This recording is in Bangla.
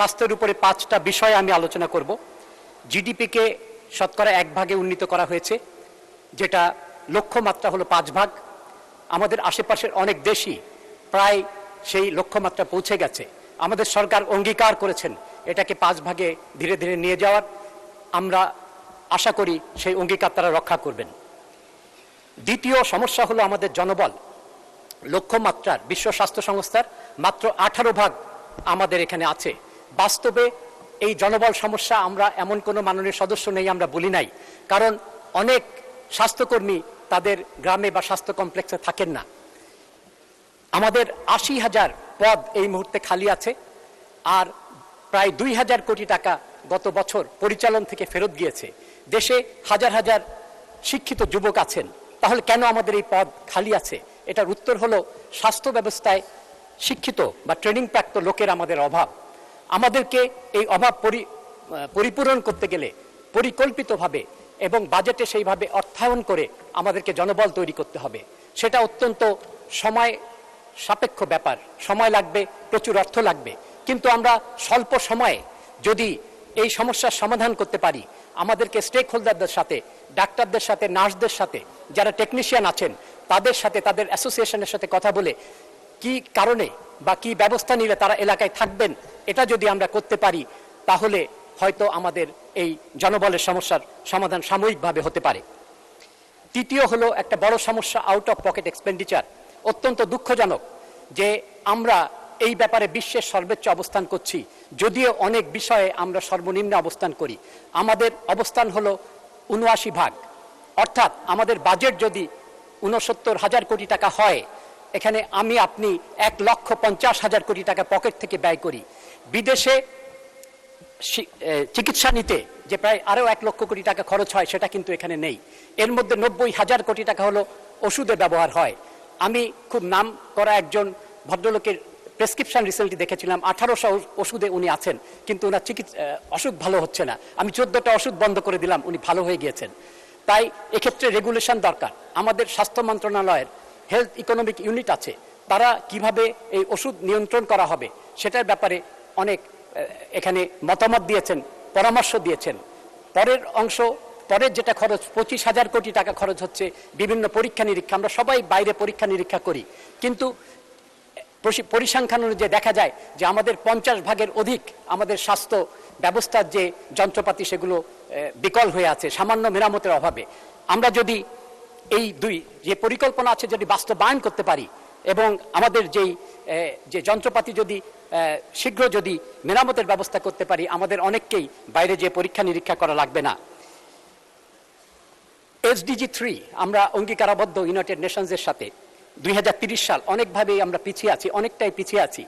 স্বাস্থ্যের উপরে 5টা বিষয় আমি আলোচনা করব। জিডিপিকে শতকরা 1 ভাগে উন্নীত করা হয়েছে, যেটা লক্ষ্যমাত্রা হলো 5 ভাগ। আমাদের আশেপাশের অনেক দেশই প্রায় সেই লক্ষ্যমাত্রা পৌঁছে গেছে। আমাদের সরকার অঙ্গীকার করেছেন এটাকে 5 ভাগে ধীরে ধীরে নিয়ে যাওয়ার। আমরা আশা করি সেই অঙ্গীকার তারা রক্ষা করবেন। দ্বিতীয় সমস্যা হলো আমাদের জনবল। লক্ষ্যমাত্রার বিশ্ব স্বাস্থ্য সংস্থার মাত্র 18 ভাগ আমাদের এখানে আছে। বাস্তবে এই জনবল সমস্যা আমরা এমন কোনো মাননীয় সদস্য নেই আমরা বলি নাই, কারণ অনেক স্বাস্থ্যকর্মী তাদের গ্রামে বা স্বাস্থ্য কমপ্লেক্সে থাকেন না। আমাদের 80,000 পদ এই মুহূর্তে খালি আছে, আর প্রায় 2,000 কোটি টাকা গত বছর পরিচালন থেকে ফেরত গিয়েছে। দেশে হাজার হাজার শিক্ষিত যুবক আছেন, তাহলে কেন আমাদের এই পদ খালি আছে? এটার উত্তর হলো স্বাস্থ্য ব্যবস্থায় শিক্ষিত বা ট্রেনিং প্রাপ্ত লোকের আমাদের অভাব। আমাদেরকে এই অভাব পরিপূরণ করতে গেলে পরিকল্পিতভাবে এবং বাজেটে সেইভাবে অর্থায়ন করে আমাদেরকে জনবল তৈরি করতে হবে। সেটা অত্যন্ত সময় সাপেক্ষ ব্যাপার, সময় লাগবে, প্রচুর অর্থ লাগবে। কিন্তু আমরা স্বল্প সময়ে যদি এই সমস্যার সমাধান করতে পারি, আমাদেরকে স্টেক হোল্ডারদের সাথে, ডাক্তারদের সাথে, নার্সদের সাথে, যারা টেকনিশিয়ান আছেন তাদের সাথে, তাদের অ্যাসোসিয়েশনের সাথে কথা বলে কি কারণে বা কি ব্যবস্থা নিলে তারা এলাকায় থাকবেন, এটা যদি আমরা করতে পারি তাহলে হয়তো আমাদের এই জনবলের সমস্যার সমাধান সাময়িকভাবে হতে পারে। তৃতীয় হলো একটা বড় সমস্যা, আউট অফ পকেট এক্সপেন্ডিচার। অত্যন্ত দুঃখজনক যে আমরা এই ব্যাপারে বিশ্বের সর্বোচ্চ অবস্থান করছি, যদিও অনেক বিষয়ে আমরা সর্বনিম্ন অবস্থান করি। আমাদের অবস্থান হলো 79 ভাগ, অর্থাৎ আমাদের বাজেট যদি 69,000 কোটি টাকা হয়, এখানে আমি আপনি 1,50,000 কোটি টাকা পকেট থেকে ব্যয় করি। বিদেশে চিকিৎসা নিতে যে প্রায় আরও 1 লক্ষ কোটি টাকা খরচ হয়, সেটা কিন্তু এখানে নেই। এর মধ্যে 90,000 কোটি টাকা হলো ওষুধে ব্যবহার হয়। আমি খুব নাম করা একজন ভদ্রলোকের প্রেসক্রিপশন রিসেন্টলি দেখেছিলাম, 1800 ওষুধে উনি আছেন, কিন্তু ওনার অসুখ ভালো হচ্ছে না। আমি 14টা ওষুধ বন্ধ করে দিলাম, উনি ভালো হয়ে গিয়েছেন। তাই এক্ষেত্রে রেগুলেশন দরকার। আমাদের স্বাস্থ্য মন্ত্রণালয়ের হেলথ ইকোনমিক ইউনিট আছে, তারা কিভাবে এই ওষুধ নিয়ন্ত্রণ করা হবে সেটার ব্যাপারে অনেক এখানে মতামত দিয়েছেন, পরামর্শ দিয়েছেন। পরের যেটা খরচ 25,000 কোটি টাকা খরচ হচ্ছে বিভিন্ন পরীক্ষা নিরীক্ষা। আমরা সবাই বাইরে পরীক্ষা নিরীক্ষা করি, কিন্তু পরিসংখ্যান অনুযায়ী দেখা যায় যে আমাদের 50 ভাগের অধিক আমাদের স্বাস্থ্য ব্যবস্থার যে যন্ত্রপাতি সেগুলো বিকল হয়ে আছে সামান্য মেরামতের অভাবে। আমরা যদি এই যে পরিকল্পনা আছে যদি বাস্তবায়ন করতে পারি এবং আমাদের যে যন্ত্রপাতি যদি শীঘ্র যদি মেরামতের ব্যবস্থা করতে পারি, আমাদের অনেককেই বাইরে যে পরীক্ষা নিরীক্ষা করা লাগবে না। SDG 3 আমরা অঙ্গীকারাবদ্ধ ইউনাইটেড নেশনসের সাথে। 2030 সাল, অনেকভাবেই আমরা পিছিয়ে আছি, অনেকটাই পিছিয়ে আছি।